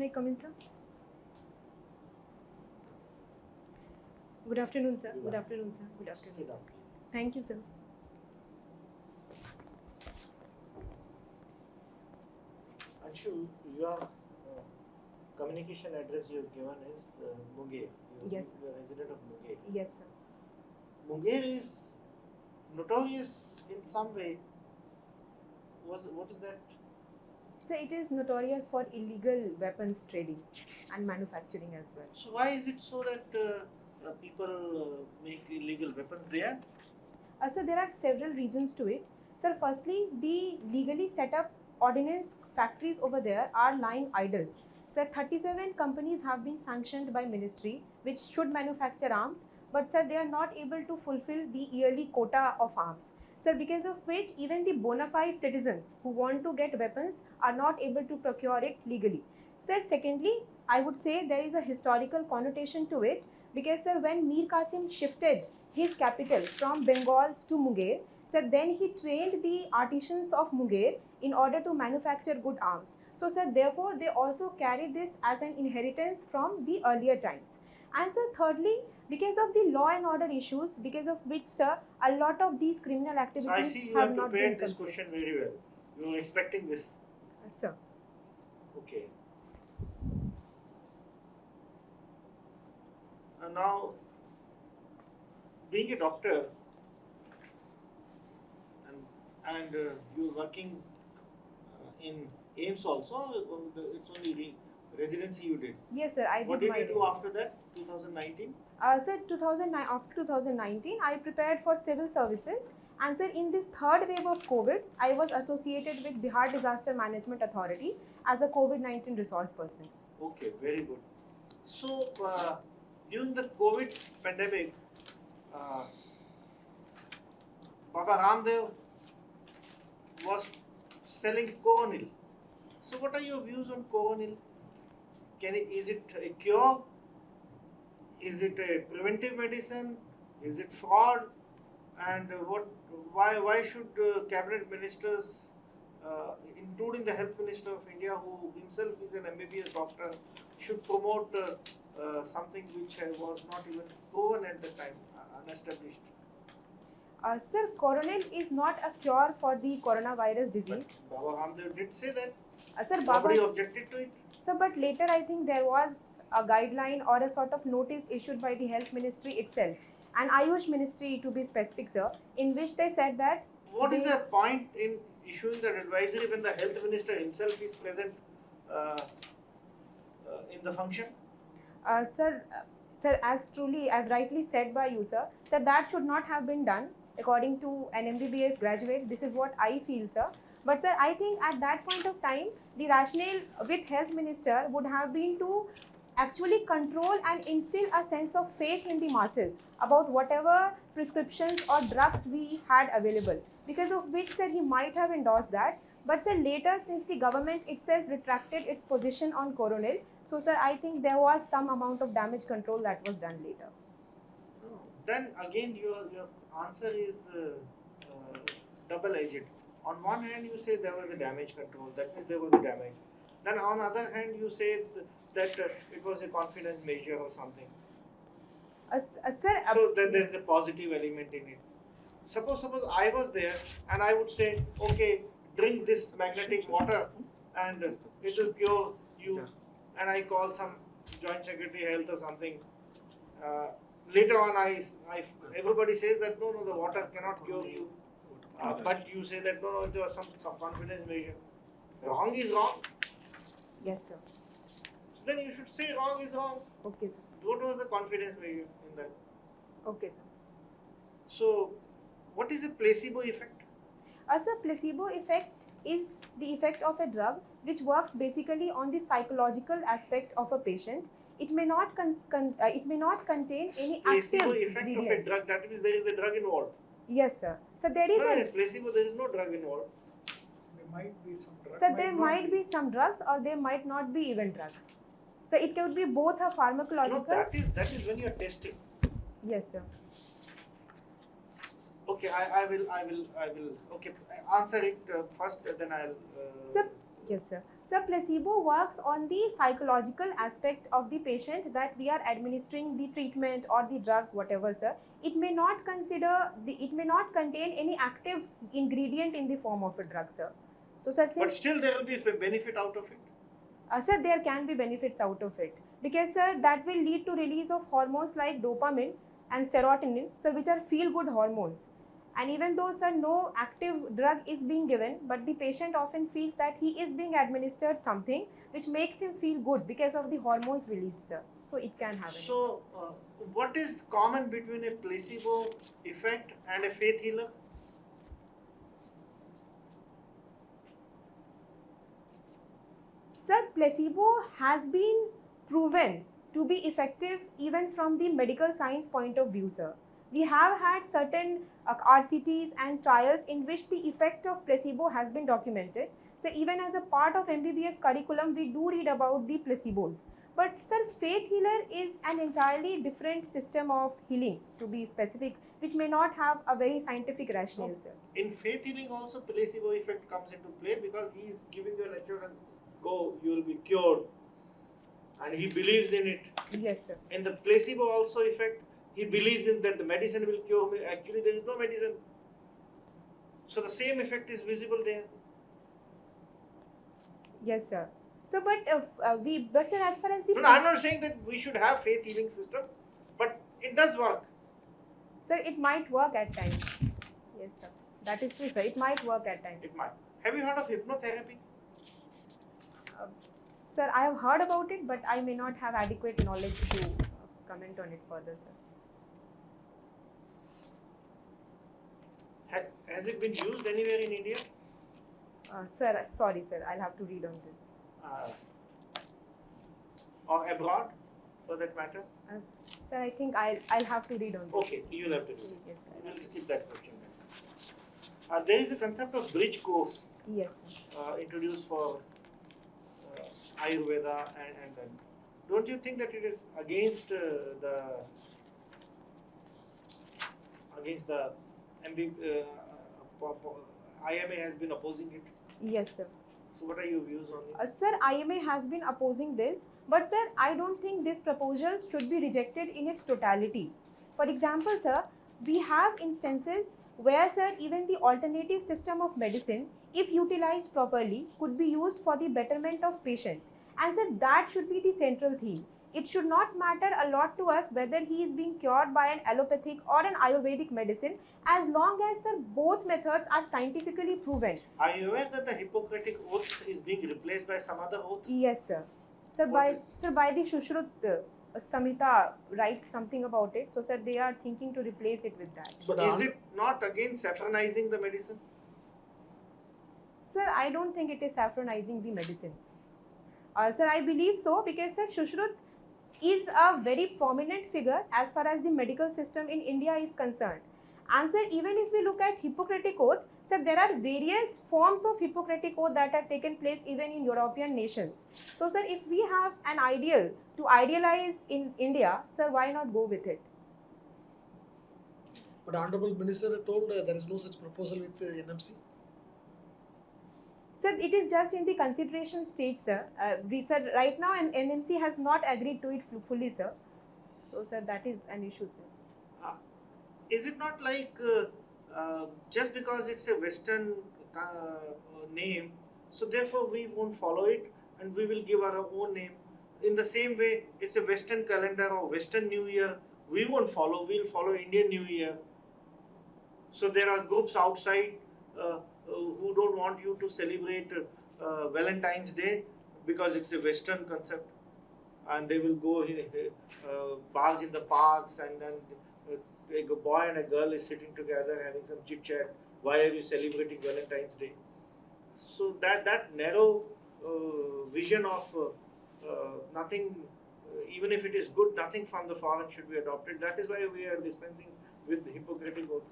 May I come in, sir? Good afternoon, sir. Good afternoon, sir. Good afternoon. Sit down, please. Thank you, sir. Anshu, your communication address you have given is Munger. Yes, You are a resident of Munger. Yes, sir. Munger is notorious in some way. What is that? So it is notorious for illegal weapons trading and manufacturing as well. So why is it so that people make illegal weapons there? So there are several reasons to it. Sir, firstly, the legally set up ordnance factories over there are lying idle. Sir, 37 companies have been sanctioned by ministry which should manufacture arms, but sir, they are not able to fulfill the yearly quota of arms. Sir, because of which even the bona fide citizens who want to get weapons are not able to procure it legally. Sir, secondly, I would say there is a historical connotation to it because sir, when Mir Qasim shifted his capital from Bengal to Munger, sir, then he trained the artisans of Munger in order to manufacture good arms. So sir, therefore they also carry this as an inheritance from the earlier times. And sir, thirdly, because of the law and order issues, because of which sir, a lot of these criminal activities So I see you have prepared this question very well. You were expecting this. Sir. Okay. Now, being a doctor and you're working in AIMS also, it's only residency you did. Yes, sir. I did. What did my you do after that, 2019? Sir, after 2019, I prepared for civil services. And sir, in this third wave of COVID, I was associated with Bihar Disaster Management Authority as a COVID-19 resource person. Okay, very good. So, during the COVID pandemic, Baba Ramdev was selling Coronil. So, what are your views on Coronil? Is it a cure? Is it a preventive medicine? Is it fraud? And why should cabinet ministers, including the health minister of India, who himself is an MBBS doctor, should promote something which was not even proven at the time, unestablished? Sir, Coronil is not a cure for the coronavirus disease. But Baba Ramdev did say that. Sir, Nobody objected to it. So, but later I think there was a guideline or a sort of notice issued by the health ministry itself, and AYUSH ministry to be specific, sir, in which they said that. What is the point in issuing that advisory when the health minister himself is present in the function? Sir, as rightly said by you, sir, that should not have been done according to an MBBS graduate. This is what I feel, sir. But sir, I think at that point of time, the rationale with health minister would have been to actually control and instill a sense of faith in the masses about whatever prescriptions or drugs we had available, because of which sir, he might have endorsed that. But sir, later, since the government itself retracted its position on Coronil, so sir, I think there was some amount of damage control that was done later. Then again, your answer is double-edged. On one hand, you say there was a damage control, that means there was a damage. Then on the other hand, you say that it was a confidence measure or something. Sir, so then there is a positive element in it. Suppose I was there and I would say, okay, drink this magnetic water and it will cure you. And I call some Joint Secretary Health or something. Later on, everybody says that no, the water cannot cure you. But you say that no, there was some confidence measure. Wrong is wrong. Yes, sir. So then you should say wrong is wrong. Okay, sir. What was the confidence measure in that? Okay, sir. So, what is the placebo effect? Sir, placebo effect is the effect of a drug which works basically on the psychological aspect of a patient. It may not contain any placebo active effect ingredient. Of a drug, that means there is a drug involved. Yes, sir. So there is in placebo, there is no drug involved. There might be some drugs. So there might be some drugs, or there might not be even drugs. So it could be both a pharmacological. No, that is when you are testing. Yes, sir. Okay, I will. Okay, answer it first, then I'll. Sir, yes, sir. So placebo works on the psychological aspect of the patient that we are administering the treatment or the drug, whatever, sir. It may not contain any active ingredient in the form of a drug, sir. So, sir, But still there will be a benefit out of it. sir, there can be benefits out of it because, sir, that will lead to release of hormones like dopamine and serotonin, sir, which are feel-good hormones. And even though, sir, no active drug is being given, but the patient often feels that he is being administered something which makes him feel good because of the hormones released, sir. So it can happen. So, what is common between a placebo effect and a faith healer? Sir, placebo has been proven to be effective even from the medical science point of view, sir. We have had certain RCTs and trials in which the effect of placebo has been documented. So even as a part of MBBS curriculum, we do read about the placebos. But sir, faith healer is an entirely different system of healing, to be specific, which may not have a very scientific rationale, sir. In faith healing also placebo effect comes into play because he is giving you an assurance, go, you will be cured, and he believes in it. Yes, sir. In the placebo also effect, he believes in that the medicine will cure me. Actually, there is no medicine. So the same effect is visible there. Yes, sir. So, but sir, as far as the No, I'm not saying that we should have faith healing system, but it does work. Sir, it might work at times. Yes, sir. That is true, sir. It might work at times. It might. Have you heard of hypnotherapy? Sir, I have heard about it, but I may not have adequate knowledge to comment on it further, sir. Has it been used anywhere in India? Sir, sorry, sir. I'll have to read on this. Or abroad, for that matter? Sir, I think I'll have to read on this. Okay, you'll have to do it. Yes, sir. We'll skip that question then. There is a concept of bridge course Yes, sir. introduced for Ayurveda and then. Don't you think that it is against the IMA has been opposing it? Yes, sir. So what are your views on this? Sir, IMA has been opposing this, but sir, I don't think this proposal should be rejected in its totality. For example, sir, we have instances where, sir, even the alternative system of medicine, if utilized properly, could be used for the betterment of patients. And sir, that should be the central theme. It should not matter a lot to us whether he is being cured by an allopathic or an Ayurvedic medicine, as long as, sir, both methods are scientifically proven. Are you aware that the Hippocratic Oath is being replaced by some other oath? Yes, sir. Sir, by the Shushruta Samhita writes something about it. So, sir, they are thinking to replace it with that. But is it not again saffronizing the medicine? Sir, I don't think it is saffronizing the medicine. Sir, I believe so because, sir, Shushruta is a very prominent figure as far as the medical system in India is concerned. And sir, even if we look at Hippocratic Oath, sir, there are various forms of Hippocratic Oath that have taken place even in European nations. So, sir, if we have an ideal to idealize in India, sir, why not go with it? But Honorable Minister told there is no such proposal with NMC. Sir, it is just in the consideration stage, sir. Right now, NMC has not agreed to it fully, sir. So, sir, that is an issue, sir. Is it not like just because it's a Western name, so therefore we won't follow it and we will give our own name? In the same way, it's a Western calendar or Western New Year, we won't follow, we'll follow Indian New Year. So there are groups outside who don't want you to celebrate Valentine's Day because it's a Western concept, and they will go barge in the parks, and then a boy and a girl is sitting together having some chit chat. Why are you celebrating Valentine's Day? So that narrow vision of nothing, even if it is good, nothing from the foreign should be adopted. That is why we are dispensing with the Hippocratic Oath.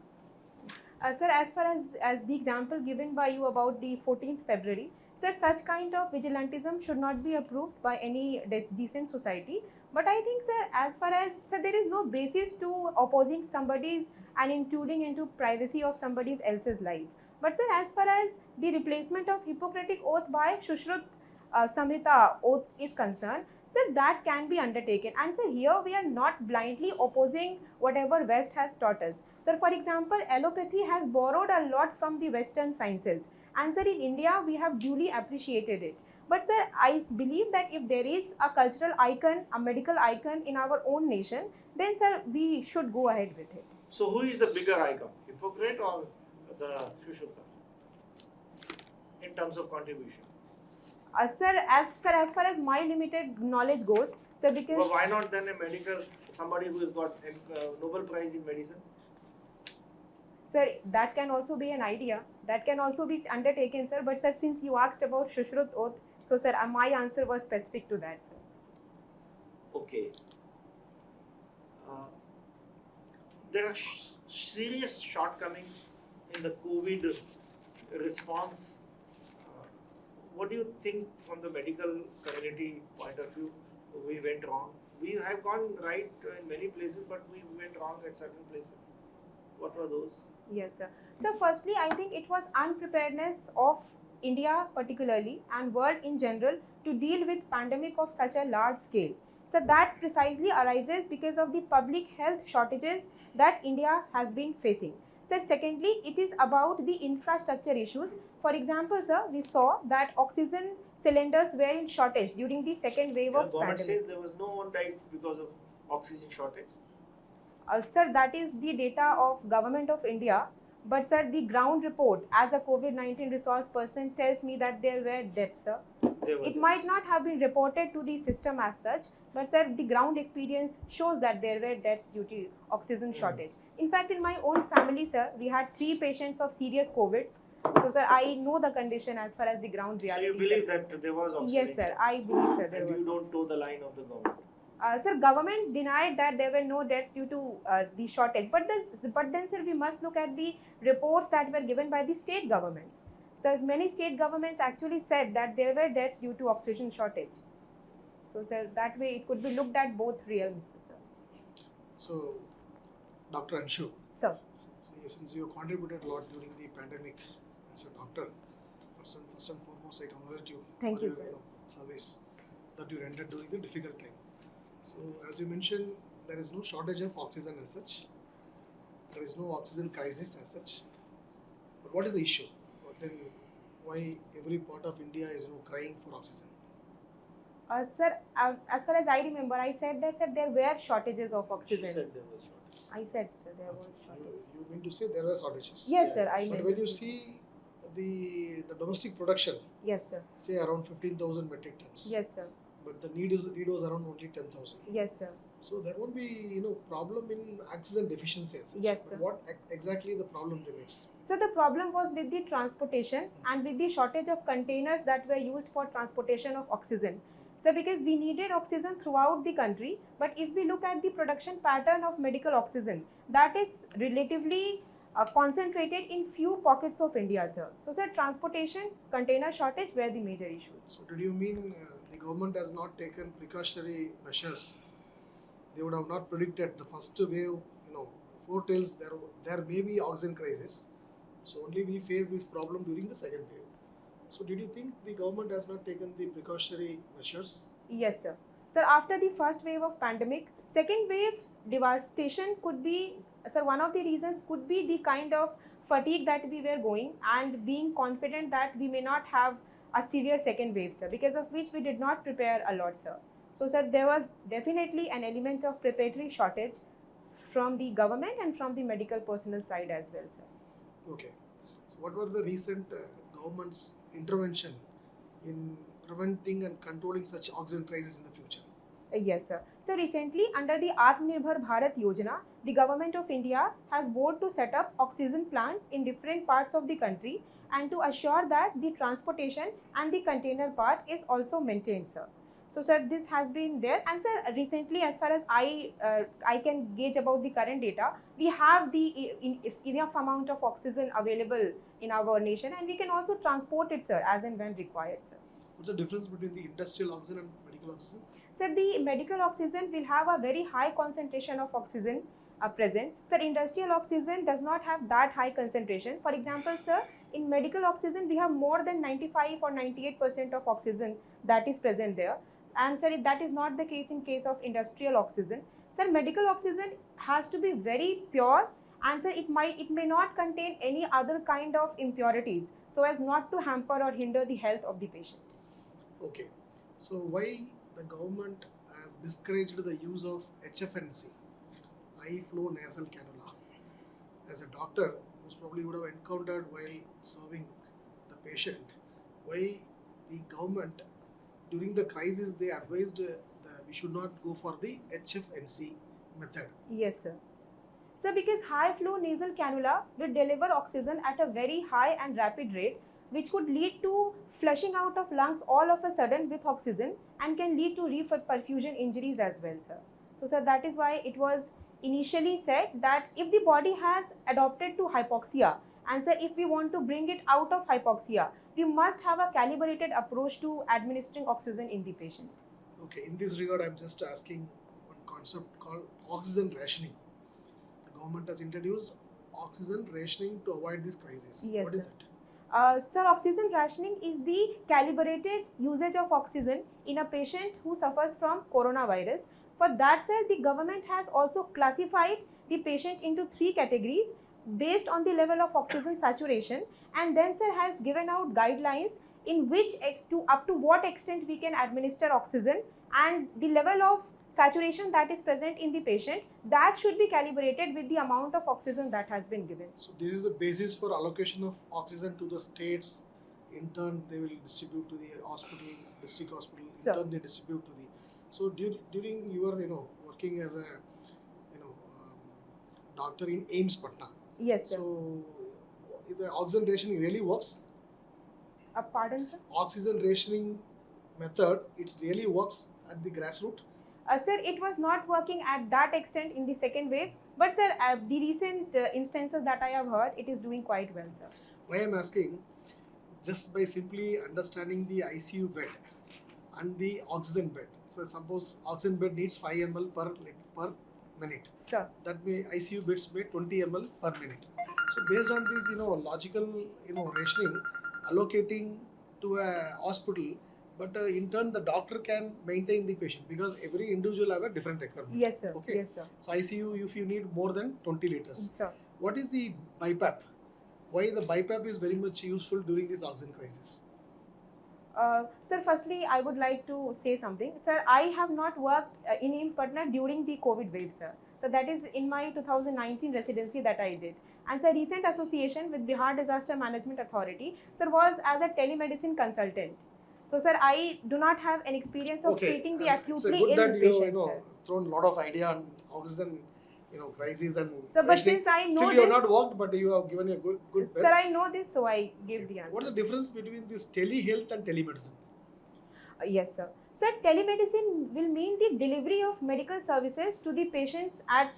Sir, as far as the example given by you about the 14th February, sir, such kind of vigilantism should not be approved by any decent society. But I think, sir, as far as, sir, there is no basis to opposing somebody's and intruding into privacy of somebody else's life. But sir, as far as the replacement of Hippocratic Oath by Shushruta Samhita oaths is concerned, sir, that can be undertaken. And sir, here we are not blindly opposing whatever West has taught us. Sir, for example, allopathy has borrowed a lot from the Western sciences. And sir, in India, we have duly appreciated it. But sir, I believe that if there is a cultural icon, a medical icon in our own nation, then sir, we should go ahead with it. So who is the bigger icon, Hippocrates or the Sushruta, in terms of contribution? Sir, as far as my limited knowledge goes, sir, because Well, why not then a medical, somebody who has got a Nobel Prize in medicine? sir, that can also be an idea. That can also be undertaken, sir. But sir, since you asked about Shushruta oath, so sir, my answer was specific to that, sir. Okay. There are serious shortcomings in the COVID response. What do you think from the medical community point of view? We went wrong. We have gone right in many places, but we went wrong at certain places. What were those? Yes, sir. So firstly, I think it was unpreparedness of India particularly and world in general to deal with pandemic of such a large scale. So that precisely arises because of the public health shortages that India has been facing. So secondly, it is about the infrastructure issues. For example, sir, we saw that oxygen cylinders were in shortage during the second wave The of government pandemic. says there was no one died because of oxygen shortage. Sir, that is the data of Government of India. But sir, the ground report as a COVID-19 resource person tells me that there were deaths, sir. It might not have been reported to the system as such, but sir, the ground experience shows that there were deaths due to oxygen shortage. In fact, in my own family, sir, we had 3 patients of serious COVID. So sir, I know the condition as far as the ground So reality. you believe that there was oxygen? Yes, sir. I believe, sir, there And was. you don't toe the line of the government? Sir, government denied that there were no deaths due to the shortage. But then, sir, we must look at the reports that were given by the state governments. So, many state governments actually said that there were deaths due to oxygen shortage. So, sir, that way it could be looked at both realms, sir. So, Dr. ANSHU, Sir. since you contributed a lot during the pandemic as a doctor, first and foremost, I congratulate you Thank for you, your sir. service that you rendered during the difficult time. So, as you mentioned, there is no shortage of oxygen as such. There is no oxygen crisis as such. But what is the issue? Then why every part of India is crying for oxygen? Sir, as far as I remember, I said that, sir, there were shortages of oxygen. She said there was shortage. I said, sir, there was shortage. You mean to say there were shortages? Yes, sir, I But meant when to you say. see the domestic production, Yes, sir. say around 15,000 metric tons. Yes, sir. But the need was around only 10,000. Yes, sir. So there won't be problem in oxygen deficiency as such. Yes, But sir. what exactly the problem remains? So the problem was with the transportation and with the shortage of containers that were used for transportation of oxygen. So because we needed oxygen throughout the country, but if we look at the production pattern of medical oxygen, that is relatively concentrated in few pockets of India, sir. So sir, transportation, container shortage were the major issues. So did you mean the government has not taken precautionary measures? They would have not predicted the first wave, foretells there may be oxygen crisis. So only we face this problem during the second wave. So did you think the government has not taken the precautionary measures? Yes, sir. Sir, after the first wave of pandemic, second wave's devastation could be, sir, one of the reasons could be the kind of fatigue that we were going and being confident that we may not have a severe second wave, sir, because of which we did not prepare a lot, sir. So, sir, there was definitely an element of preparatory shortage from the government and from the medical personnel side as well, sir. Okay. So what were the recent government's intervention in preventing and controlling such oxygen crisis in the future? Yes, sir. So recently, under the Atmanirbhar Bharat Yojana, the government of India has vowed to set up oxygen plants in different parts of the country and to assure that the transportation and the container part is also maintained, sir. So, sir, this has been there, and sir, recently, as far as I can gauge about the current data, we have the enough amount of oxygen available in our nation, and we can also transport it, sir, as and when required, sir. What's the difference between the industrial oxygen and medical oxygen? Sir, the medical oxygen will have a very high concentration of oxygen present. Sir, industrial oxygen does not have that high concentration. For example, sir, in medical oxygen, we have more than 95 or 98% of oxygen that is present there. And sir, that is not the case in case of industrial oxygen. Sir, medical oxygen has to be very pure, and sir, it may not contain any other kind of impurities, so as not to hamper or hinder the health of the patient. Okay, so why the government has discouraged the use of Hfnc, Iflo nasal cannula? As a doctor, most probably would have encountered while serving the patient, why the government during the crisis they advised that we should not go for the Hfnc method. Yes, sir. So because high flow nasal cannula will deliver oxygen at a very high and rapid rate, which could lead to flushing out of lungs all of a sudden with oxygen and can lead to reperfusion injuries as well, sir. So sir, that is why it was initially said that if the body has adopted to hypoxia, and sir, if we want to bring it out of hypoxia, we must have a calibrated approach to administering oxygen in the patient. Okay, in this regard, I'm just asking one concept called oxygen rationing. The government has introduced oxygen rationing to avoid this crisis. Yes, what is sir. it? Sir, oxygen rationing is the calibrated usage of oxygen in a patient who suffers from coronavirus. For that, sir, the government has also classified the patient into 3 categories based on the level of oxygen saturation, and then sir has given out guidelines in which up to what extent we can administer oxygen, and the level of saturation that is present in the patient, that should be calibrated with the amount of oxygen that has been given. So this is a basis for allocation of oxygen to the states. In turn, they will distribute to the hospital, district hospital. In Sir. turn, they distribute to the. So during your working as a doctor in AIMS Patna. Yes, sir. So the oxygen rationing really works. Pardon, sir? Oxygen rationing method, it really works at the grassroots. Sir, it was not working at that extent in the second wave, but sir, the recent instances that I have heard, it is doing quite well, sir. Why I'm asking, just by simply understanding the ICU bed and the oxygen bed. So suppose oxygen bed needs 5 ml per minute. Sir. That way ICU beds may 20 ml per minute. So based on this, logical, rationing, allocating to a hospital, but in turn the doctor can maintain the patient because every individual have a different requirement. Yes, sir. Okay. Yes, sir. So ICU, if you need more than 20 liters. Sir. What is the BiPAP? Why the BiPAP is very much useful during this oxygen crisis? Sir, firstly, I would like to say something. Sir, I have not worked in AIMS Patna during the COVID wave, sir. So that is in my 2019 residency that I did. And sir, recent association with Bihar Disaster Management Authority, sir, was as a telemedicine consultant. So sir, I do not have an experience of treating the acutely ill that patients. you thrown a lot of idea on oxygen, crisis and. So, but since I know still you have not worked, but you have given a good best. Sir, I know this, so I gave the answer. What is the difference between this telehealth and telemedicine? Yes, sir. Sir, telemedicine will mean the delivery of medical services to the patients at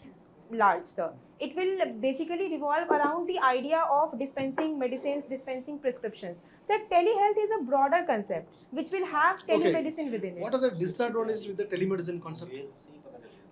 large, sir. It will basically revolve around the idea of dispensing medicines, dispensing prescriptions. Sir, telehealth is a broader concept which will have telemedicine within it. What are the disadvantages with the telemedicine concept?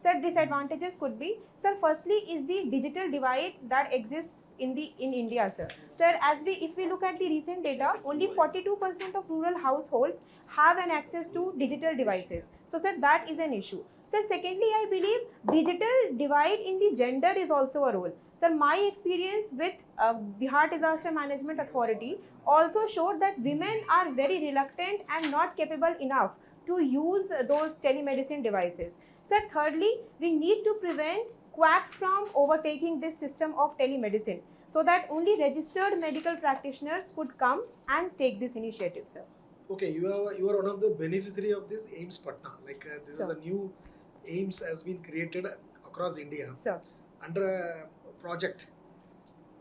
Sir, disadvantages could be, sir, firstly is the digital divide that exists in India, sir. Sir, if we look at the recent data, only 42% of rural households have an access to digital devices. So, sir, that is an issue. Sir, secondly, I believe digital divide in the gender is also a role. Sir, my experience with Bihar Disaster Management Authority also showed that women are very reluctant and not capable enough to use those telemedicine devices. Sir, thirdly, we need to prevent quacks from overtaking this system of telemedicine so that only registered medical practitioners could come and take this initiative, sir. Okay, you are one of the beneficiary of this AIMS Patna. This sir. is a new AIMS has been created across India. Sir. Under a project.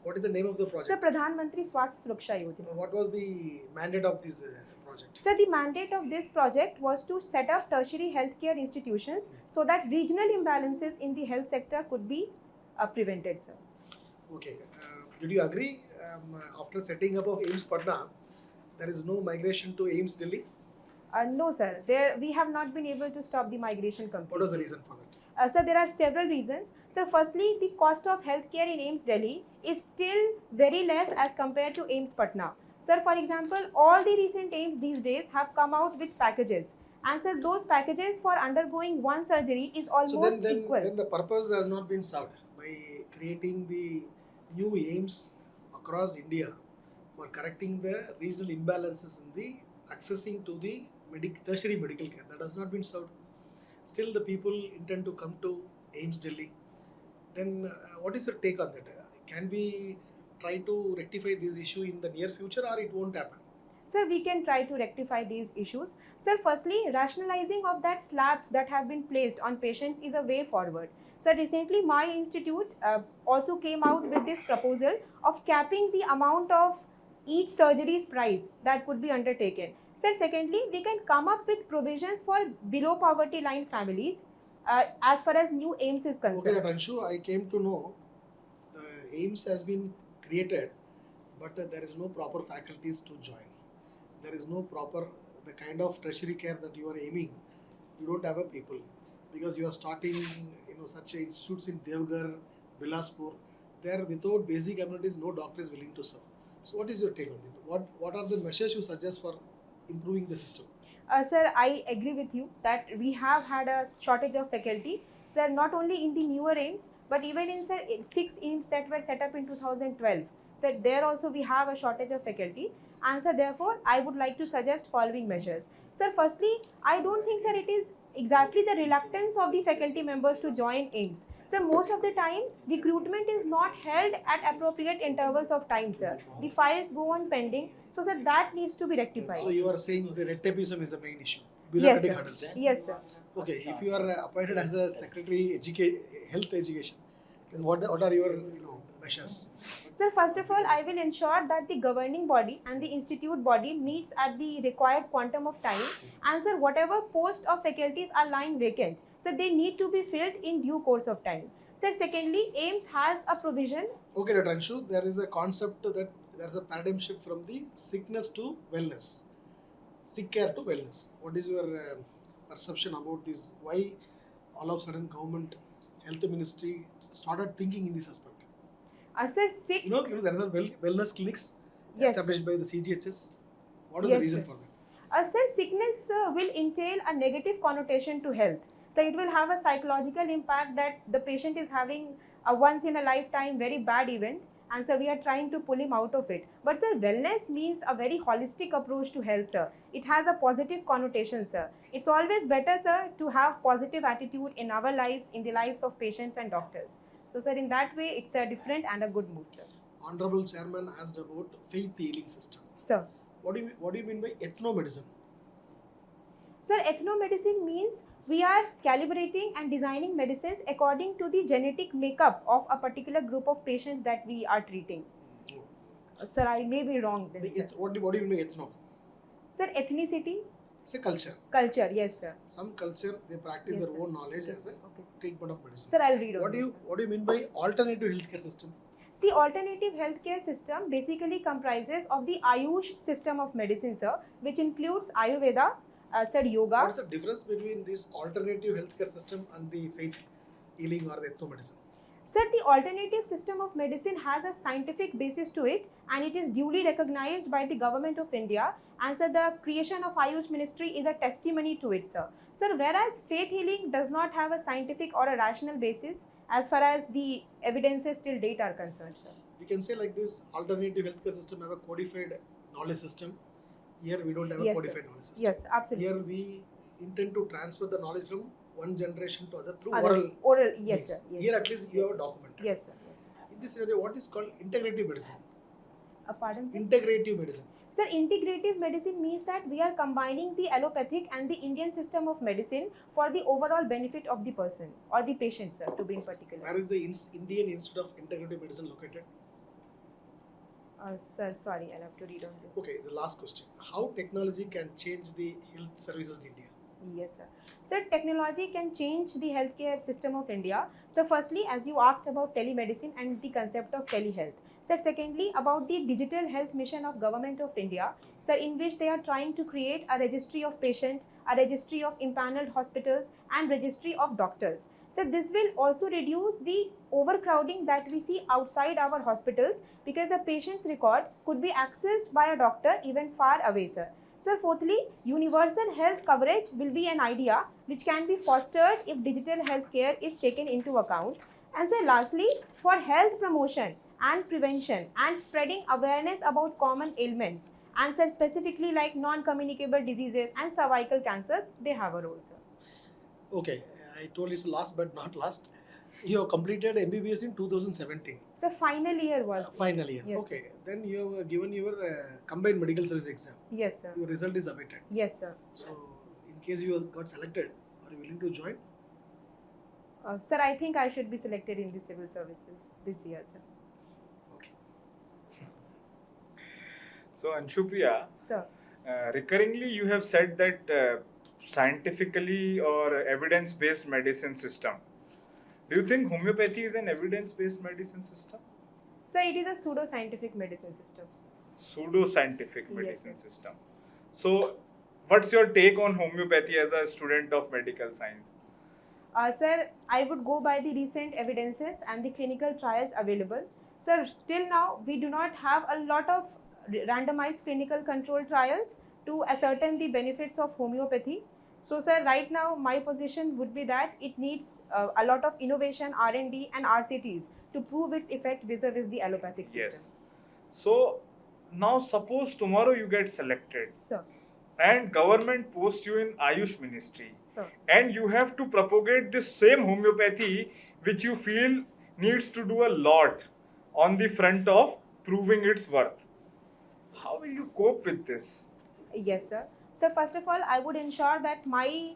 What is the name of the project? Sir, Pradhan Mantri Swasthya Suraksha Yojana. What was the mandate of this project? Sir, the mandate of this project was to set up tertiary healthcare institutions so that regional imbalances in the health sector could be prevented, sir. Okay. Did you agree after setting up of AIMS Patna, there is no migration to AIMS Delhi? No, sir. We have not been able to stop the migration completely. What was the reason for that? Sir, there are several reasons. So firstly, the cost of healthcare in AIIMS Delhi is still very less as compared to AIIMS Patna. Sir, for example, all the recent AIIMS these days have come out with packages. And sir, those packages for undergoing one surgery is almost equal. Then the purpose has not been served by creating the new AIIMS across India for correcting the regional imbalances in the accessing to the tertiary medical care. That has not been served. Still, the people intend to come to AIIMS Delhi. Then, what is your take on that? Can we try to rectify this issue in the near future, or it won't happen? Sir, we can try to rectify these issues. Sir, firstly, rationalizing of that slabs that have been placed on patients is a way forward. Sir, recently my institute also came out with this proposal of capping the amount of each surgery's price that could be undertaken. Sir, secondly, we can come up with provisions for below poverty line families as far as new AIIMS is concerned. Okay, Dr. Anshu, I came to know the AIIMS has been created, but there is no proper faculties to join. There is no proper, the kind of tertiary care that you are aiming, you don't have a people, because you are starting, such institutes in Devgar, Bilaspur. There, without basic amenities, no doctor is willing to serve. So, what is your take on it? What are the measures you suggest for improving the system? Sir, I agree with you that we have had a shortage of faculty. Sir, not only in the newer AIIMS, but even in 6 AIIMS that were set up in 2012. Sir, there also we have a shortage of faculty. And sir, therefore, I would like to suggest following measures. Sir, firstly, I don't think, sir, it is exactly the reluctance of the faculty members to join AIIMS. Sir, most of the times, recruitment is not held at appropriate intervals of time, sir. The files go on pending. So, sir, that needs to be rectified. So, you are saying the red tapeism is the main issue. Yes, sir. Hurdles. Yes, sir. Okay, if you are appointed as a secretary health education, then what are your measures? Sir, first of all, I will ensure that the governing body and the institute body meets at the required quantum of time. And sir, whatever post of faculties are lying vacant, so they need to be filled in due course of time. Sir, secondly, AIIMS has a provision. Okay, Dr. Anshu, there is a concept that there is a paradigm shift from the sickness to wellness, sick care to wellness. What is your perception about this? Why all of a sudden government health ministry started thinking in this aspect? Sir, sick. There are wellness clinics established by the CGHS. What is the reason for that? Sir, sickness will entail a negative connotation to health. So it will have a psychological impact that the patient is having a once in a lifetime very bad event, and so we are trying to pull him out of it. But sir, wellness means a very holistic approach to health, sir. It has a positive connotation, sir. It's always better, sir, to have positive attitude in our lives, in the lives of patients and doctors. So, sir, in that way, it's a different and a good move, sir. Honorable Chairman asked about faith healing system. Sir. What do you mean by ethnomedicine? Sir, ethnomedicine means we are calibrating and designing medicines according to the genetic makeup of a particular group of patients that we are treating. Sir, I may be wrong then, sir. What do you mean by ethno? Sir, ethnicity. It's a culture. Culture, yes, sir. Some culture, they practice their own knowledge as a treatment of medicine. Sir, I'll read on What do you mean by alternative healthcare system? See, alternative healthcare system basically comprises of the AYUSH system of medicine, sir, which includes Ayurveda, sir, yoga. What's the difference between this alternative healthcare system and the faith healing or the ethnomedicine? Sir, the alternative system of medicine has a scientific basis to it, and it is duly recognized by the government of India. And sir, the creation of AYUSH ministry is a testimony to it, sir. Sir, whereas faith healing does not have a scientific or a rational basis as far as the evidences till date are concerned, sir. We can say like this, alternative healthcare system have a codified knowledge system. Here we don't have a codified knowledge system. Yes, absolutely. Here we intend to transfer the knowledge from one generation to other through oral, yes, sir. Yes, here at least you have a document. Yes, sir. Yes. In this scenario, what is called integrative medicine? Pardon, sir? Integrative medicine. Sir, integrative medicine means that we are combining the allopathic and the Indian system of medicine for the overall benefit of the person or the patient, sir, to be in particular. Where is the Indian Institute of Integrative Medicine located? Sir, sorry, I'll have to read on this. Okay, the last question. How technology can change the health services in India? Yes, sir. Sir, technology can change the healthcare system of India. So, firstly, as you asked about telemedicine and the concept of telehealth. Sir, secondly, about the digital health mission of Government of India, sir, in which they are trying to create a registry of patient, a registry of impaneled hospitals, and registry of doctors. So this will also reduce the overcrowding that we see outside our hospitals, because the patient's record could be accessed by a doctor even far away, sir. Sir, fourthly, universal health coverage will be an idea which can be fostered if digital healthcare is taken into account. And sir, lastly, for health promotion and prevention and spreading awareness about common ailments, and sir, specifically like non-communicable diseases and cervical cancers, they have a role, sir. Okay, I told it's last but not last. You have completed MBBS in 2017. So final year was. Final year. Yes, Okay. Then you have given your combined medical service exam. Yes, sir. Your result is awaited. Yes, sir. So, in case you got selected, are you willing to join? Sir, I think I should be selected in the civil services this year, sir. Okay. So, ANSHU PRIYA, Sir. Recurringly you have said that scientifically or evidence-based medicine system. Do you think homeopathy is an evidence-based medicine system? So it is a pseudo-scientific medicine system. Pseudo-scientific medicine Yes, system. So, what's your take on homeopathy as a student of medical science? Sir, I would go by the recent evidences and the clinical trials available. Sir, till now we do not have a lot of randomized clinical control trials to ascertain the benefits of homeopathy. So sir, right now my position would be that it needs a lot of innovation, R&D and RCTs to prove its effect vis-a-vis the allopathic system. Yes. So, now suppose tomorrow you get selected Sir. and government posts you in Ayush Ministry. Sir. And you have to propagate this same homeopathy which you feel needs to do a lot on the front of proving its worth. How will you cope with this? Yes, sir. So first of all, I would ensure that my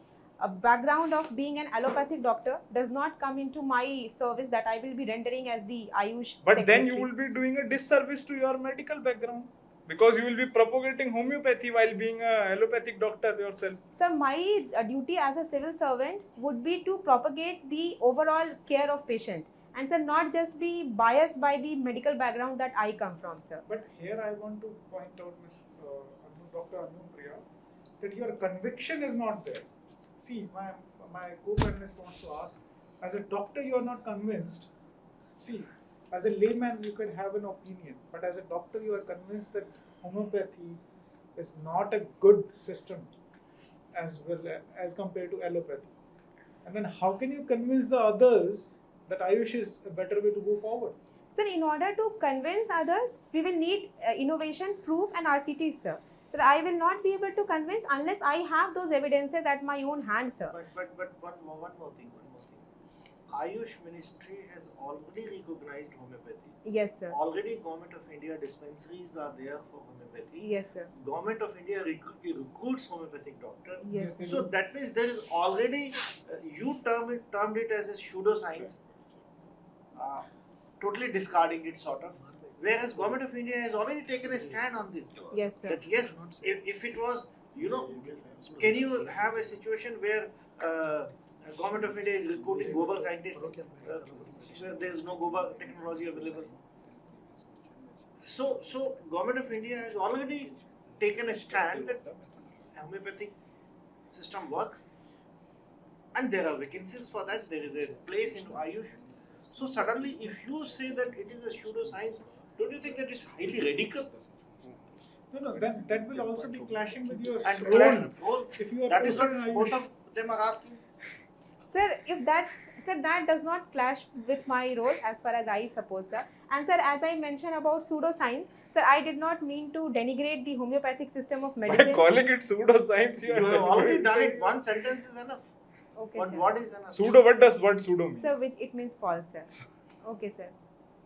background of being an allopathic doctor does not come into my service that I will be rendering as the Ayush But then secretary. you will be doing a disservice to your medical background because you will be propagating homeopathy while being an allopathic doctor yourself. So my duty as a civil servant would be to propagate the overall care of patient, and sir, not just be biased by the medical background that I come from, sir. But here I want to point out, Dr. Anu Priya, that your conviction is not there. See, my co-panelist wants to ask, as a doctor you are not convinced. See, as a layman you can have an opinion, but as a doctor you are convinced that homeopathy is not a good system as well as compared to allopathy. And then how can you convince the others that Ayush is a better way to go forward? Sir, in order to convince others, we will need innovation, proof and RCTs, sir. Sir, I will not be able to convince unless I have those evidences at my own hand, sir. But one more thing. Ayush Ministry has already recognized homeopathy. Yes, sir. Already Government of India dispensaries are there for homeopathy. Yes, sir. Government of India recruits homeopathic doctor. Yes, Yes, sir. So that means there is already, you termed it as a pseudoscience, totally discarding it sort of. Whereas Government of India has already taken a stand on this. Yes, sir. That yes, if it was, can you have a situation where Government of India is recruiting global scientists, where there is no global technology available? So Government of India has already taken a stand that homeopathic system works, and there are vacancies for that. There is a place in Ayush. So suddenly, if you say that it is a pseudoscience, don't you think that is highly radical? No, that will also be clashing with your And role. If you are that is posted what in both Ayush, of them are asking. Sir, that does not clash with my role as far as I suppose, sir. And sir, as I mentioned about pseudoscience, sir, I did not mean to denigrate the homeopathic system of By medicine. calling it pseudoscience, You have already done it. One sentence is enough. Okay, One sir. word is enough. Pseudo, what does pseudo mean? Sir, which it means false, sir. Okay, sir.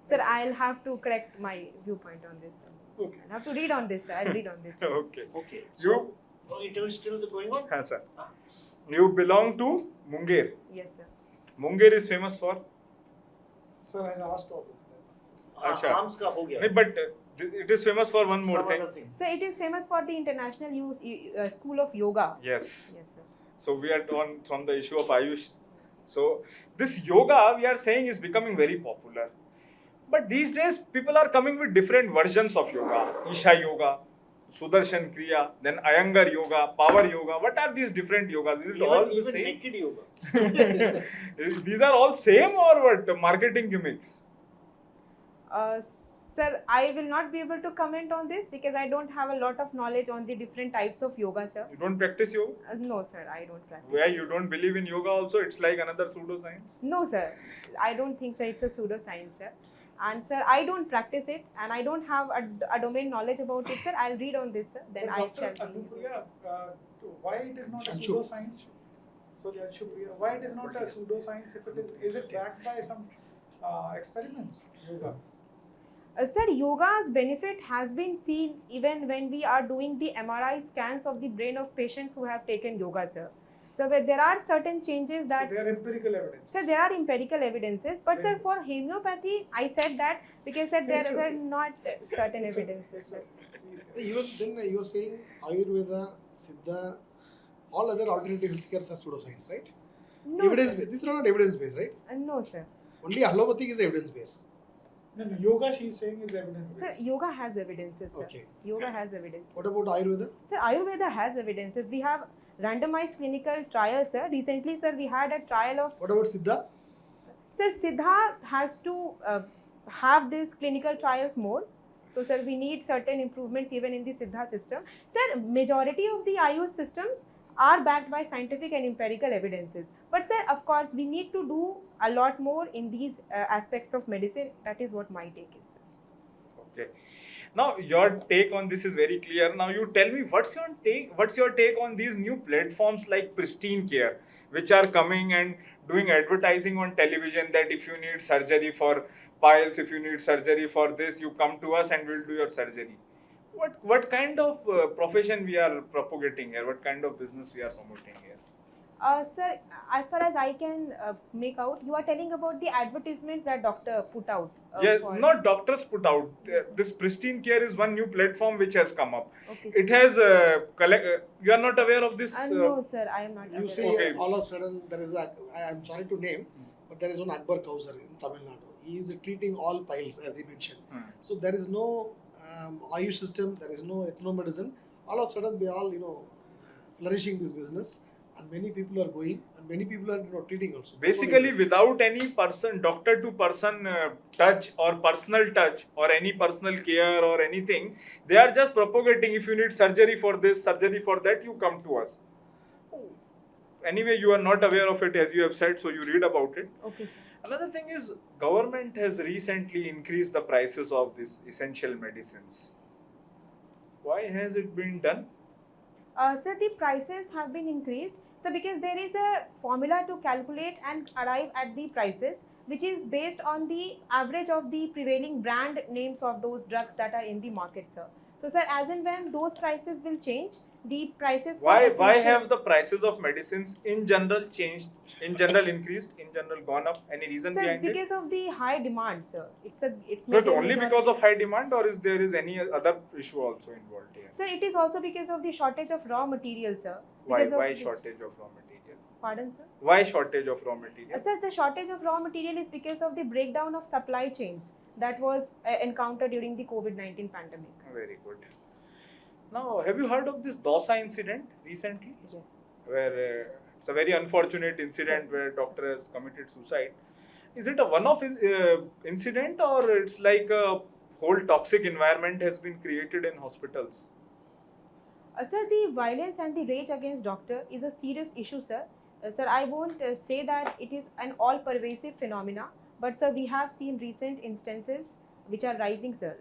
Sir, I'll have to correct my viewpoint on this, sir. okay. I'll have to read on this, sir. I'll read on this. Okay. Okay. You, It is still going on? हाँ sir. You belong to Munger. Yes, sir. Munger is famous for? Sir has asked all of them. अच्छा. Arms का हो गया. नहीं, but it is famous for one more Some thing. other thing. So it is famous for the International School of Yoga. Yes. Yes, sir. So we are on from the issue of Ayush. So this yoga we are saying is becoming very popular. But these days people are coming with different versions of yoga. Isha yoga, Sudarshan Kriya, then Iyengar Yoga, Power Yoga. What are these different yogas? Is it all the Even same? naked yoga. These are all same or what? Marketing gimmicks? Sir, I will not be able to comment on this because I don't have a lot of knowledge on the different types of yoga, sir. You don't practice yoga? No, sir, I don't practice. Where you don't believe in yoga also? It's like another pseudoscience? No, sir, I don't think, sir, it's a pseudoscience, sir. And sir, I don't practice it and I don't have a domain knowledge about it, sir. I'll read on this, sir. Then I Dr. shall ANSHU be. Priya, why it is not a ANSHU. pseudoscience? So the ANSHU Priya, why it is not a pseudoscience if it is it backed by some experiments? Yoga. Sir, yoga's benefit has been seen even when we are doing the MRI scans of the brain of patients who have taken yoga, sir. So where there are certain changes that... So they are empirical evidence. Sir, there are empirical evidences, but sir, for homeopathy, I said that because sir, there were not certain evidences, sir. Even then you are saying Ayurveda, Siddha, all other alternative healthcare are pseudoscience, right? No, Evidence sir. based. This is not evidence based, right? No, sir. Only allopathic is evidence based. No, yoga she is saying is evidence. Sir, yoga has evidences, sir. Okay. Yoga has evidences. What about Ayurveda? Sir, Ayurveda has evidences. We have randomized clinical trials, sir. Recently, sir, we had a trial of... What about Siddha? Sir, Siddha has to have these clinical trials more. So, sir, we need certain improvements even in the Siddha system. Sir, majority of the IAS systems are backed by scientific and empirical evidences. But, sir, of course, we need to do a lot more in these aspects of medicine. That is what my take is, sir. Okay. Now your take on this is very clear. Now you tell me what's your take on these new platforms like Pristine Care, which are coming and doing advertising on television that if you need surgery for piles, if you need surgery for this, you come to us and we'll do your surgery. What kind of profession we are propagating here? What kind of business we are promoting here? Sir, as far as I can make out, you are telling about the advertisements that doctor put out. Yeah, for... not doctors put out. Yes, This Pristine Care is one new platform which has come up. Okay, It sir. has you are not aware of this? No, sir, I am not You aware. say Okay. all of a sudden there is a, I am sorry to name, but there is one Akbar Kausar in Tamil Nadu. He is treating all piles as he mentioned. So there is no Ayush system, there is no ethnomedicine. All of a sudden they all, flourishing this business. And many people are going, and many people are treating also. Basically, without any doctor to person touch or personal touch or any personal care or anything, they are just propagating. If you need surgery for this, surgery for that, you come to us. Anyway, you are not aware of it as you have said, so you read about it. Okay, sir. Another thing is, government has recently increased the prices of these essential medicines. Why has it been done? Sir, the prices have been increased. So, because there is a formula to calculate and arrive at the prices, which is based on the average of the prevailing brand names of those drugs that are in the market, sir. So, sir, as and when those prices will change, the prices... Why have the prices of medicines in general changed, in general increased, in general gone up? Any reason Sir, behind it? because of the high demand, sir. It's So it's major only majority. because of high demand, or is there any other issue also involved here? Sir, it is also because of the shortage of raw material, sir. Why Because of why which- shortage of raw material? Pardon, sir? Why shortage of raw material? Sir, the shortage of raw material is because of the breakdown of supply chains that was encountered during the COVID-19 pandemic. Very good. Now, have you heard of this DOSA incident recently? Yes. Where it's a very unfortunate incident where doctor has committed suicide. Is it a one-off incident, or it's like a whole toxic environment has been created in hospitals? Sir, the violence and the rage against doctor is a serious issue, sir. Sir, I won't say that it is an all-pervasive phenomena, but sir, we have seen recent instances which are rising, sir,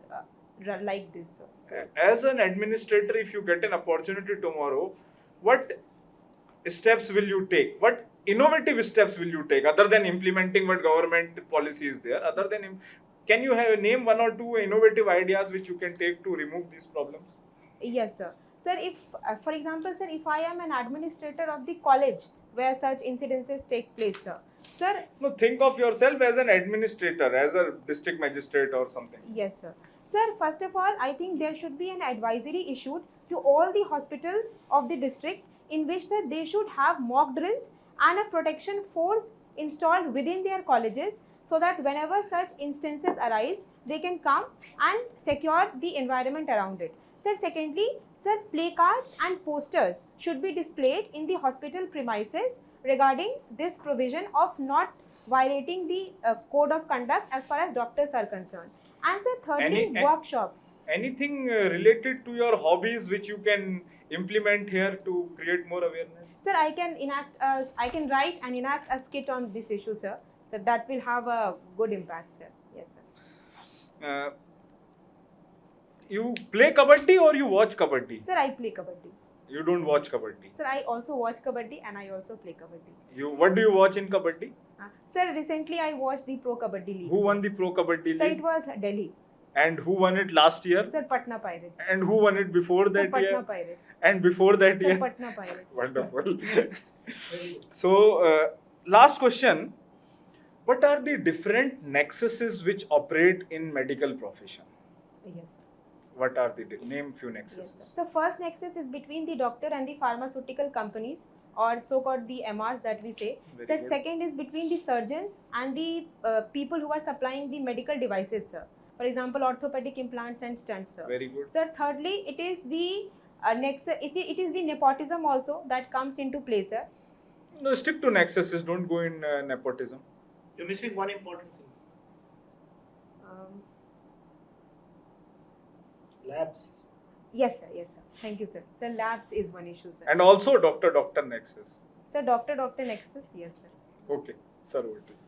like this, sir. As an administrator, if you get an opportunity tomorrow, what steps will you take? What innovative steps will you take other than implementing what government policy is there? Other than, can you name one or two innovative ideas which you can take to remove these problems? Yes, sir. Sir, if, for example, sir, if I am an administrator of the college where such incidences take place, sir. Sir, no, think of yourself as an administrator, as a district magistrate or something. Yes, sir. Sir, first of all, I think there should be an advisory issued to all the hospitals of the district in which that they should have mock drills and a protection force installed within their colleges so that whenever such instances arise, they can come and secure the environment around it. Sir, secondly, sir, placards and posters should be displayed in the hospital premises regarding this provision of not violating the code of conduct as far as doctors are concerned. And sir, thirdly, workshops. Anything related to your hobbies which you can implement here to create more awareness? Sir, I can write and enact a skit on this issue, sir. So that will have a good impact, sir. Yes, sir. You play kabaddi or you watch kabaddi? Sir, I play kabaddi. You don't watch kabaddi? Sir, I also watch kabaddi and I also play kabaddi. What do you watch in kabaddi? Sir, recently I watched the Pro Kabaddi League. Who won the Pro Kabaddi League? Sir, it was Delhi. And who won it last year? Sir, Patna Pirates. And who won it before that Patna year? Pirates. And before that Sir, year? Patna Pirates. Wonderful. So, last question. What are the different nexuses which operate in medical profession? Yes, sir. What are the name few nexuses? Yes, sir. So first nexus is between the doctor and the pharmaceutical companies, or so-called the MRs that we say. Very good. Second is between the surgeons and the people who are supplying the medical devices, sir. For example, orthopedic implants and stents, sir. Very good. Sir, thirdly, it is the it is the nepotism also that comes into play, sir. No, stick to nexuses. Don't go in nepotism. You're missing one important thing. Labs. Yes, sir. Yes, sir. Thank you, sir. Sir, labs is one issue, sir. And also doctor nexus. Sir, doctor nexus. Yes, sir. Okay. Sir, over to you.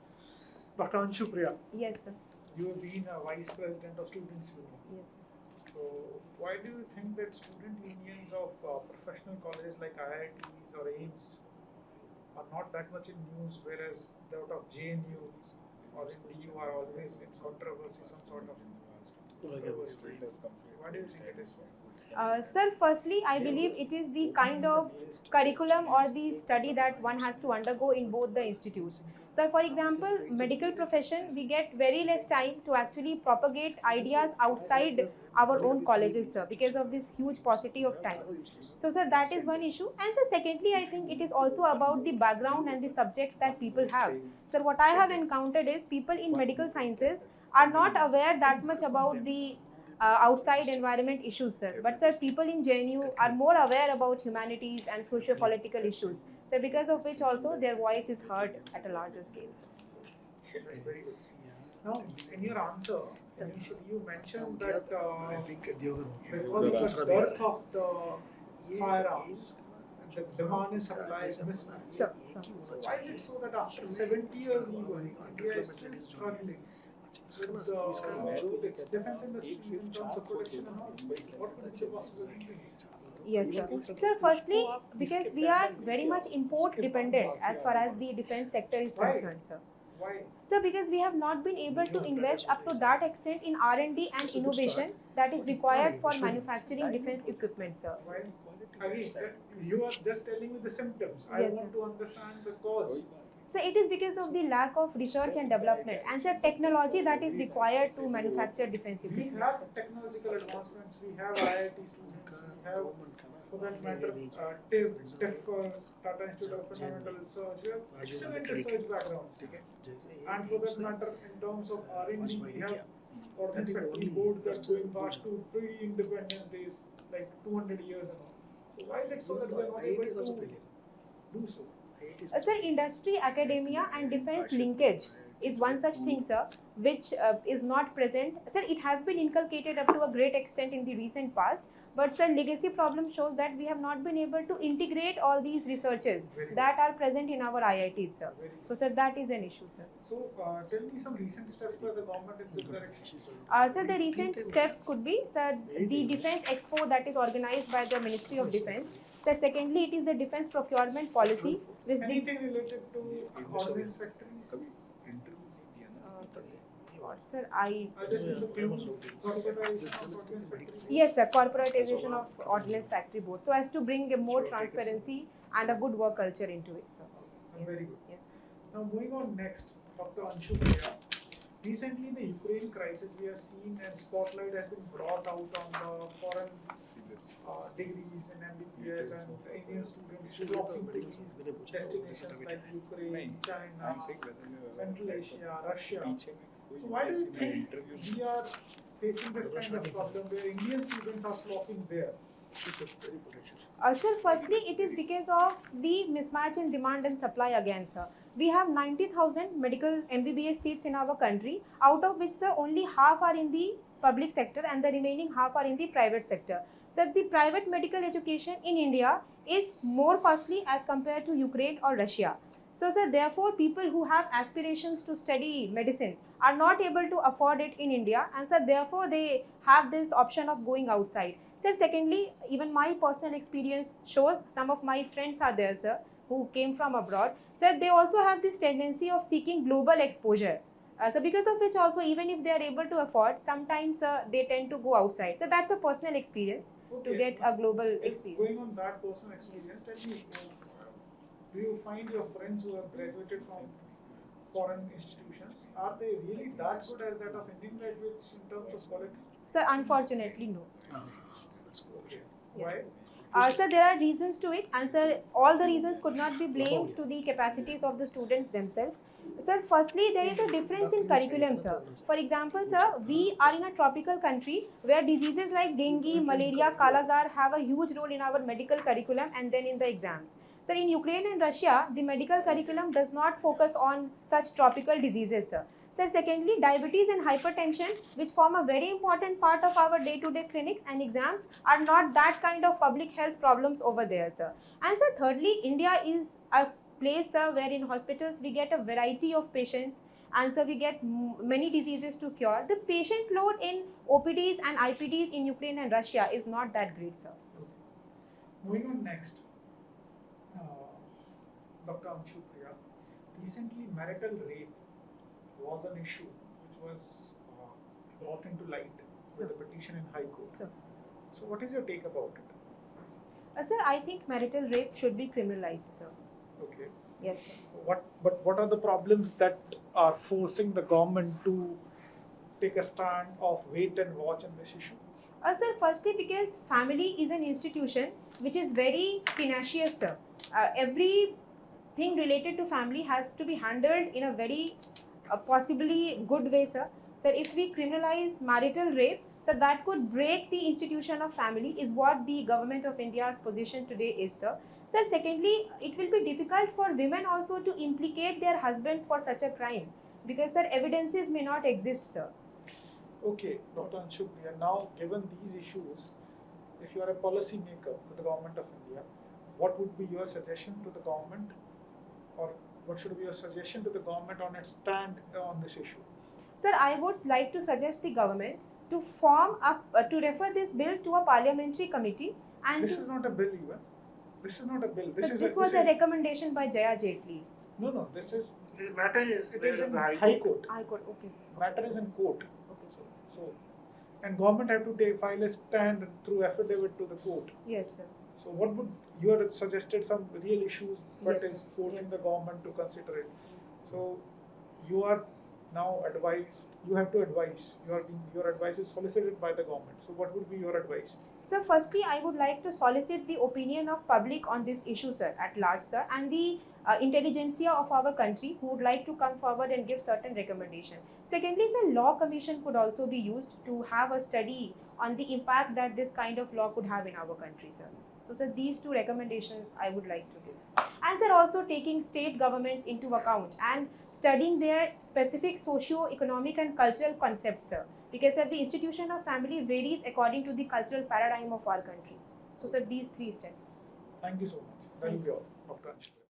Dr. ANSHU PRIYA, Yes, sir. you have been a vice president of Students' Union. Yes, sir. So, why do you think that student unions of professional colleges like IITs or AIMS are not that much in news, whereas that of JNUs or in DU are always in controversy, some sort of controversy? Why do you think it is so? Sir, firstly, I believe it is the kind of curriculum or the study that one has to undergo in both the institutes. So, for example, medical profession, we get very less time to actually propagate ideas outside our own colleges, sir, because of this huge paucity of time. So, sir, that is one issue. And sir, secondly, I think it is also about the background and the subjects that people have. Sir, what I have encountered is people in medical sciences are not aware that much about the outside environment issues, sir. But sir, people in JNU are more aware about humanities and socio-political issues. So because of which also their voice is heard at a larger scale. That's very good. Now, in your answer, initially you mentioned that because of the birth of the firearms, the demand and supply is mismatched. Sir. So why is it so that after 70 years even, India is still struggling with its defense industries in terms of protection and all? What could be the possible reason? Yes, sir. Sir, firstly, because we are very much import dependent as far as the defense sector is concerned, sir. Why? Sir, because we have not been able to invest up to that extent in R&D and innovation that is required for manufacturing defense equipment, sir. Why? Again, you are just telling me the symptoms. I Yes, want to understand the cause. So it is because of the lack of research and development and the technology that is required to manufacture defense We equipment. have technological advancements, we have IIT students, we have, for that matter, TIF, Tata Institute of Fundamental Research, we have excellent research backgrounds. And for that matter, in terms of R&D, we have ordnance factory boards that going back to pre-independence days, like 200 years and all. So why is it so that we are not able to do so? Sir, industry, academia and defense linkage is one such thing, sir, which is not present. Sir, it has been inculcated up to a great extent in the recent past, but sir, legacy problem shows that we have not been able to integrate all these researches that are present in our IITs, sir. So, sir, that is an issue, sir. So, tell me some recent steps by the government in this direction. Sir, the recent steps could be, sir, the Defense Expo that is organized by the Ministry of Defense. Sir, secondly, it is the defense procurement policy. Which Anything related to ordnance factories? Sir, I just corporatization of ordnance factories. yes, sir, corporatization of ordnance factory board, so as to bring a more transparency and a good work culture into it, sir. Yes. Very good. Yes. Now, moving on next, Dr. ANSHU PRIYA. Recently, the Ukraine crisis we have seen and spotlight has been brought out on the foreign degrees in MBBS and Indian students flocking to these destinations like Ukraine, China, Central Asia, Russia. So why do you think we are facing this kind of problem where Indian students are flocking there? It's a very potential. Sir, firstly, it is because of the mismatch in demand and supply again, sir. We have 90,000 medical MBBS seats in our country, out of which, sir, only half are in the public sector and the remaining half are in the private sector. Sir, the private medical education in India is more costly as compared to Ukraine or Russia. So, sir, therefore, people who have aspirations to study medicine are not able to afford it in India, and sir, therefore, they have this option of going outside. Sir, secondly, even my personal experience shows, some of my friends are there, sir, who came from abroad. Sir, they also have this tendency of seeking global exposure. So because of which also, even if they are able to afford, sometimes they tend to go outside. So that's a personal experience to get a global experience. Going on that personal experience, tell me, do you find your friends who have graduated from foreign institutions, are they really that good as that of Indian graduates in terms of quality? Sir, unfortunately, no. That's good. Okay. Yes. Why? Sir, there are reasons to it, and sir, all the reasons could not be blamed to the capacities of the students themselves. Sir, firstly, there is a difference in curriculum, sir. For example, sir, we are in a tropical country where diseases like dengue, malaria, Kala-Azar have a huge role in our medical curriculum and then in the exams. Sir, in Ukraine and Russia, the medical curriculum does not focus on such tropical diseases, sir. Sir, secondly, diabetes and hypertension, which form a very important part of our day-to-day clinics and exams, are not that kind of public health problems over there, sir. And sir, thirdly, India is a place, sir, where in hospitals we get a variety of patients, and so we get many diseases to cure. The patient load in OPDs and IPDs in Ukraine and Russia is not that great, sir. Moving on next, Dr. ANSHU PRIYA, recently marital rape was an issue which was brought into light with a petition in High Court. So what is your take about it? Sir, I think marital rape should be criminalized, sir. Okay. Yes, sir. What are the problems that are forcing the government to take a stand of wait and watch on this issue? Sir, firstly, because family is an institution which is very tenacious, sir. Everything related to family has to be handled in a very possibly good way, sir. Sir, if we criminalize marital rape, sir, that could break the institution of family, is what the government of India's position today is, sir. Sir, secondly, it will be difficult for women also to implicate their husbands for such a crime because, sir, evidences may not exist, sir. Okay, Dr. ANSHU PRIYA, now given these issues, if you are a policy maker with the government of India, what would be your suggestion to the government, or what should be your suggestion to the government on its stand on this issue? Sir, I would like to suggest the government to form up, to refer this bill to a parliamentary committee. And this is not a bill even. This is not a bill. This was a recommendation by Jaya Jaitley. No, this is... This matter is it is in the High Court. High Court, okay, sir. Matter is in court. Okay. So, and government have to file a stand through affidavit to the court. Yes, sir. So what would, you had suggested some real issues but Yes, is forcing yes. the government to consider it. So you are now advised, you have to advise, your advice is solicited by the government. So what would be your advice? Sir, firstly, I would like to solicit the opinion of public on this issue, sir, at large, sir, and the intelligentsia of our country who would like to come forward and give certain recommendation. Secondly, sir, law commission could also be used to have a study on the impact that this kind of law could have in our country, sir. So, sir, these two recommendations I would like to give. And, sir, also taking state governments into account and studying their specific socio-economic and cultural concepts, sir. Because, sir, the institution of family varies according to the cultural paradigm of our country. So, sir, these three steps. Thank you so much. That will be all, Dr. ANSHU.